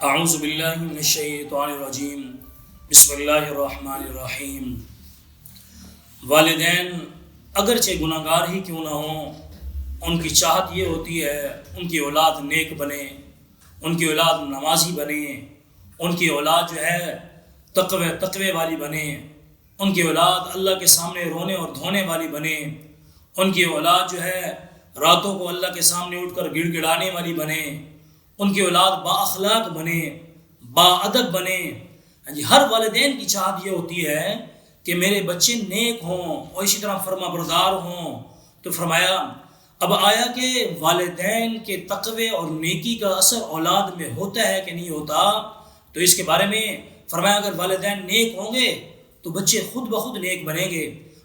اعوذ باللہ من الشیطان الرجیم، بسم اللہ الرحمن الرحیم۔ والدین اگرچہ گناہ گار ہی کیوں نہ ہوں، ان کی چاہت یہ ہوتی ہے ان کی اولاد نیک بنے، ان کی اولاد نمازی بنے، ان کی اولاد جو ہے تقوی والی بنے، ان کی اولاد اللہ کے سامنے رونے اور دھونے والی بنے، ان کی اولاد جو ہے راتوں کو اللہ کے سامنے اٹھ کر گڑ گڑانے والی بنے، ان کی اولاد با اخلاق بنے، با ادب بنے۔ ہر والدین کی چاہت یہ ہوتی ہے کہ میرے بچے نیک ہوں اور اسی طرح فرما بردار ہوں۔ تو فرمایا اب آیا کہ والدین کے تقوی اور نیکی کا اثر اولاد میں ہوتا ہے کہ نہیں ہوتا، تو اس کے بارے میں فرمایا اگر والدین نیک ہوں گے تو بچے خود بخود نیک بنیں گے۔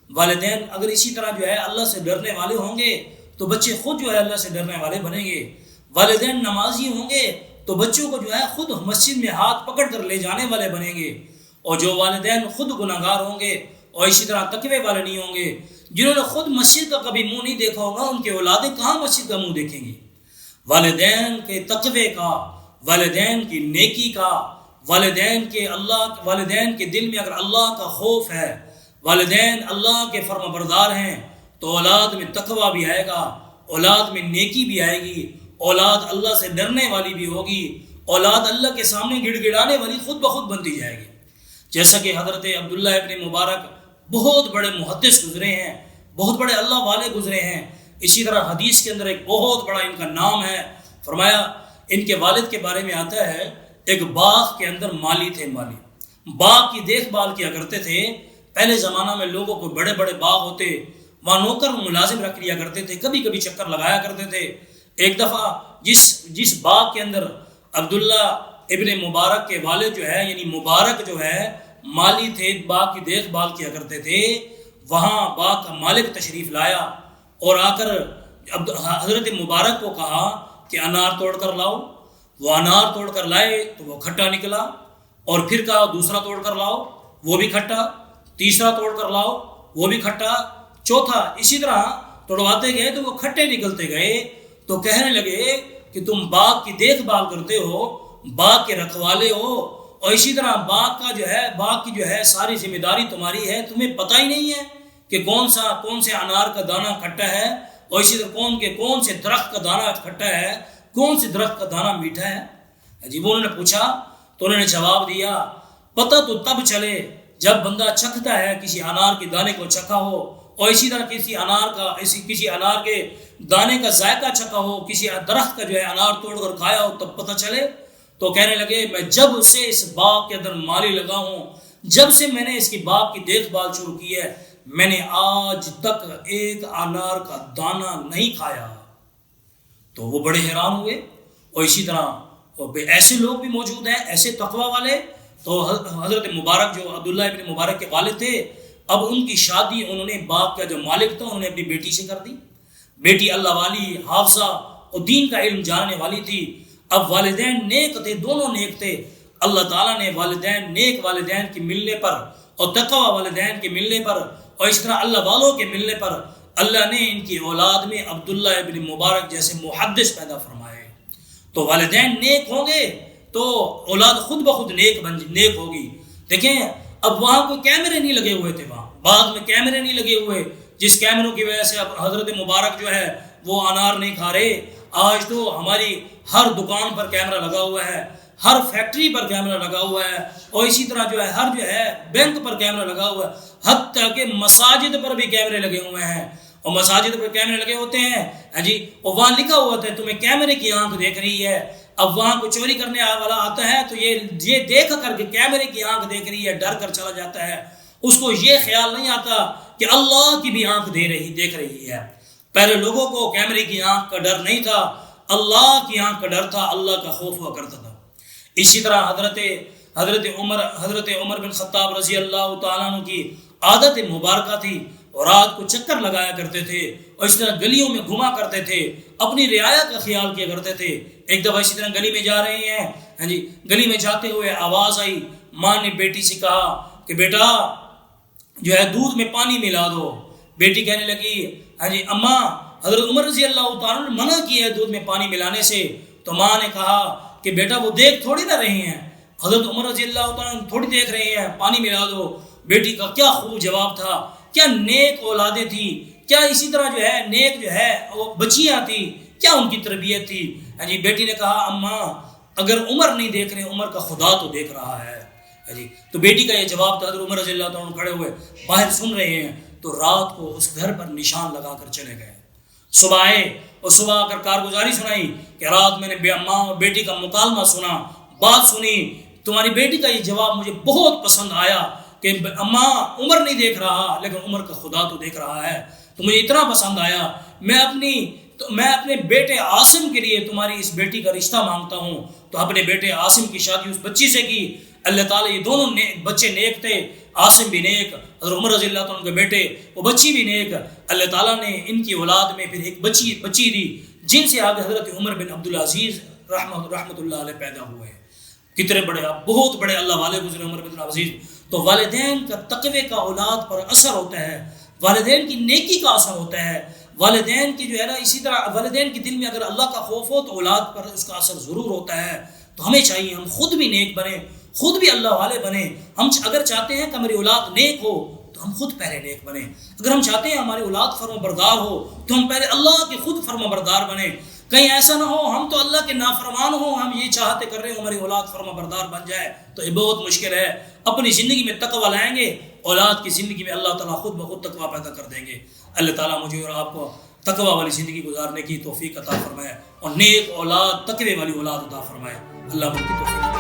والدین اگر اسی طرح جو ہے اللہ سے ڈرنے والے ہوں گے تو بچے خود جو ہے اللہ سے ڈرنے والے بنیں گے۔ والدین نمازی ہوں گے تو بچوں کو جو ہے خود مسجد میں ہاتھ پکڑ کر لے جانے والے بنیں گے، اور جو والدین خود گناہ گار ہوں گے اور اسی طرح تقوی والے نہیں ہوں گے، جنہوں نے خود مسجد کا کبھی منہ نہیں دیکھا ہوگا، ان کے اولادیں کہاں مسجد کا منہ دیکھیں گے؟ والدین کے تقوی کا، والدین کی نیکی کا، والدین کے دل میں اگر اللہ کا خوف ہے، والدین اللہ کے فرما بردار ہیں، تو اولاد میں تقوی بھی آئے گا، اولاد میں نیکی بھی آئے گی، اولاد اللہ سے ڈرنے والی بھی ہوگی، اولاد اللہ کے سامنے گڑ گڑانے والی خود بخود بنتی جائے گی۔ جیسا کہ حضرت عبداللہ ابن مبارک بہت بڑے محدث گزرے ہیں، بہت بڑے اللہ والے گزرے ہیں، اسی طرح حدیث کے اندر ایک بہت بڑا ان کا نام ہے۔ فرمایا ان کے والد کے بارے میں آتا ہے ایک باغ کے اندر مالی تھے، مالی باغ کی دیکھ بھال کیا کرتے تھے۔ پہلے زمانہ میں لوگوں کو بڑے بڑے باغ ہوتے، وہاں نوکر ملازم رکھ لیا کرتے تھے، کبھی کبھی چکر لگایا کرتے تھے۔ ایک دفعہ جس باغ کے اندر عبداللہ ابن مبارک کے والد جو ہے، یعنی مبارک جو ہے مالی تھے، باغ کی دیکھ بھال کیا کرتے تھے، وہاں باغ کا مالک تشریف لایا اور آ کر حضرت مبارک کو کہا کہ انار توڑ کر لاؤ۔ وہ انار توڑ کر لائے تو وہ کھٹا نکلا، اور پھر کہا دوسرا توڑ کر لاؤ، وہ بھی کھٹا، تیسرا توڑ کر لاؤ، وہ بھی کھٹا، چوتھا، اسی طرح توڑواتے گئے تو وہ کھٹے نکلتے گئے۔ تو کہنے لگے کہ تم باغ کی دیکھ بھال کرتے ہو، باغ کے رکھوالے ہو، اور اسی طرح باغ کی جو ہے ساری ذمہ داری تمہاری ہے، تمہیں پتہ ہی نہیں ہے کہ کون سے انار کا دانہ کھٹا ہے، اور اسی طرح کون سے درخت کا دانہ کھٹا ہے، کون سے درخت کا دانہ میٹھا ہے۔ عجیب، انہوں نے پوچھا تو انہوں نے جواب دیا پتہ تو تب چلے جب بندہ چکھتا ہے، کسی انار کے دانے کو چکھا ہو، اور اسی طرح کسی انار کے دانے کا ذائقہ چکھا ہو، کسی درخت کا جو ہے انار توڑ کر کھایا ہو، تب پتہ چلے۔ تو کہنے لگے میں جب سے اس باغ کے اندر مالی لگا ہوں، جب سے میں نے اس کی باغ کی دیکھ بھال شروع کی ہے، میں نے آج تک ایک انار کا دانہ نہیں کھایا۔ تو وہ بڑے حیران ہوئے، اور اسی طرح ایسے لوگ بھی موجود ہیں، ایسے تقوی والے۔ تو حضرت مبارک جو عبداللہ ابن مبارک کے والد تھے، اب ان کی شادی انہوں نے باغ کا جو مالک تھا انہوں نے اپنی بیٹی سے کر دی۔ بیٹی اللہ والی، حافظہ اور دین کا علم جاننے والی تھی۔ اب والدین نیک تھے، دونوں نیک تھے۔ اللہ تعالیٰ نے نیک والدین کے ملنے پر اور تقوی والدین کے ملنے پر اور اس طرح اللہ والوں کے ملنے پر اللہ نے ان کی اولاد میں عبداللہ ابن مبارک جیسے محدث پیدا فرمائے۔ تو والدین نیک ہوں گے تو اولاد خود بخود نیک ہوگی۔ دیکھیں اب وہاں کوئی کیمرے نہیں لگے ہوئے تھے، وہاں باغ میں کیمرے نہیں لگے ہوئے جس کیمروں کی وجہ سے اب حضرت مبارک جو ہے وہ انار نہیں کھا رہے۔ آج تو ہماری ہر دکان پر کیمرہ لگا ہوا ہے، ہر فیکٹری پر کیمرہ لگا ہوا ہے، اور اسی طرح جو ہے ہر بینک پر کیمرہ لگا ہوا ہے، حتیٰ کہ مساجد پر بھی کیمرے لگے ہوئے ہیں۔ اور مساجد پر کیمرے لگے ہوتے ہیں اور وہاں لکھا ہوا ہوتا ہے تمہیں کیمرے کی آنکھ دیکھ رہی ہے۔ اب وہاں کوئی چوری کرنے والا آتا ہے تو یہ دیکھ کر کے کیمرے کی آنکھ دیکھ رہی ہے، ڈر کر چلا جاتا ہے، اس کو یہ خیال نہیں آتا کہ اللہ کی بھی آنکھ دیکھ رہی ہے۔ پہلے لوگوں کو کیمرے کی آنکھ کا ڈر نہیں تھا، اللہ کی آنکھ کا ڈر تھا، اللہ کا خوف ہوا کرتا تھا۔ اسی طرح حضرت عمر بن خطاب رضی اللہ تعالیٰ عنہ کی عادت مبارکہ تھی، اور رات کو چکر لگایا کرتے تھے، اور اس طرح گلیوں میں گھما کرتے تھے، اپنی رعایا کا خیال کیا کرتے تھے۔ ایک دفعہ اسی طرح گلی میں جا رہے ہیں، گلی میں جاتے ہوئے آواز آئی، ماں نے بیٹی سے کہا کہ بیٹا جو ہے دودھ میں پانی ملا دو۔ بیٹی کہنے لگی اماں حضرت عمر رضی اللہ تعالیٰ نے منع کیا ہے دودھ میں پانی ملانے سے۔ تو ماں نے کہا کہ بیٹا وہ دیکھ تھوڑی نہ رہے ہیں، حضرت عمر رضی اللہ تعالیٰ تھوڑی دیکھ رہے ہیں، پانی ملا دو۔ بیٹی کا کیا خوب جواب تھا، کیا نیک اولادیں تھی، کیا اسی طرح جو ہے نیک جو ہے وہ بچیاں تھیں، کیا ان کی تربیت تھی۔ جی بیٹی نے کہا اماں اگر عمر نہیں دیکھ رہے، عمر کا خدا تو دیکھ رہا ہے۔ جی تو بیٹی کا یہ جواب تھا۔ حضرت عمر رضی اللہ تعالیٰ کھڑے ہوئے باہر سن رہے ہیں، تو رات کو اس گھر پر نشان لگا کر چلے گئے۔ صبح آئے اور صبح آ کر کارگزاری سنائی کہ رات میں نے اماں اور بیٹی کا مکالمہ سنا، بات سنی، تمہاری بیٹی کا یہ جواب مجھے بہت پسند آیا کہ اماں عمر نہیں دیکھ رہا لیکن عمر کا خدا تو دیکھ رہا ہے، تو مجھے اتنا پسند آیا، میں اپنے بیٹے عاصم کے لیے تمہاری اس بیٹی کا رشتہ مانگتا ہوں۔ تو اپنے بیٹے عاصم کی شادی اس بچی سے کی۔ اللہ تعالیٰ یہ دونوں بچے نیک تھے، عاصم بھی نیک، حضرت عمر رضی اللہ تعالیٰ کے بیٹے وہ بچی بھی نیک۔ اللہ تعالیٰ نے ان کی اولاد میں پھر ایک بچی دی جن سے آگے حضرت عمر بن عبدالعزیز رحمۃ اللہ علیہ پیدا ہوئے۔ کتنے بڑے بہت بڑے اللہ والے گزرے عمر بن عبدالعزیز۔ تو والدین کا تقوی کا اولاد پر اثر ہوتا ہے، والدین کی نیکی کا اثر ہوتا ہے، والدین کی جو ہے نا اسی طرح والدین کے دل میں اگر اللہ کا خوف ہو تو اولاد پر اس کا اثر ضرور ہوتا ہے۔ تو ہمیں چاہیے ہم خود بھی نیک بنیں، خود بھی اللہ والے بنیں۔ ہم اگر چاہتے ہیں کہ ہماری اولاد نیک ہو تو ہم خود پہلے نیک بنیں۔ اگر ہم چاہتے ہیں ہماری اولاد فرما بردار ہو تو ہم پہلے اللہ کے خود فرما بردار بنیں۔ کہیں ایسا نہ ہو ہم تو اللہ کے نافرمان ہوں، ہم یہ چاہتے کر رہے ہیں ہماری اولاد فرما بردار بن جائے، تو یہ بہت مشکل ہے۔ اپنی زندگی میں تقوی لائیں گے، اولاد کی زندگی میں اللہ تعالیٰ خود بخود تقوی پیدا کر دیں گے۔ اللہ تعالیٰ مجھے اور آپ کو تقوی والی زندگی گزارنے کی توفیق عطا فرمائے اور نیک اولاد، تقوی والی اولاد عطا فرمائے۔ اللہ مجھ کی توفیق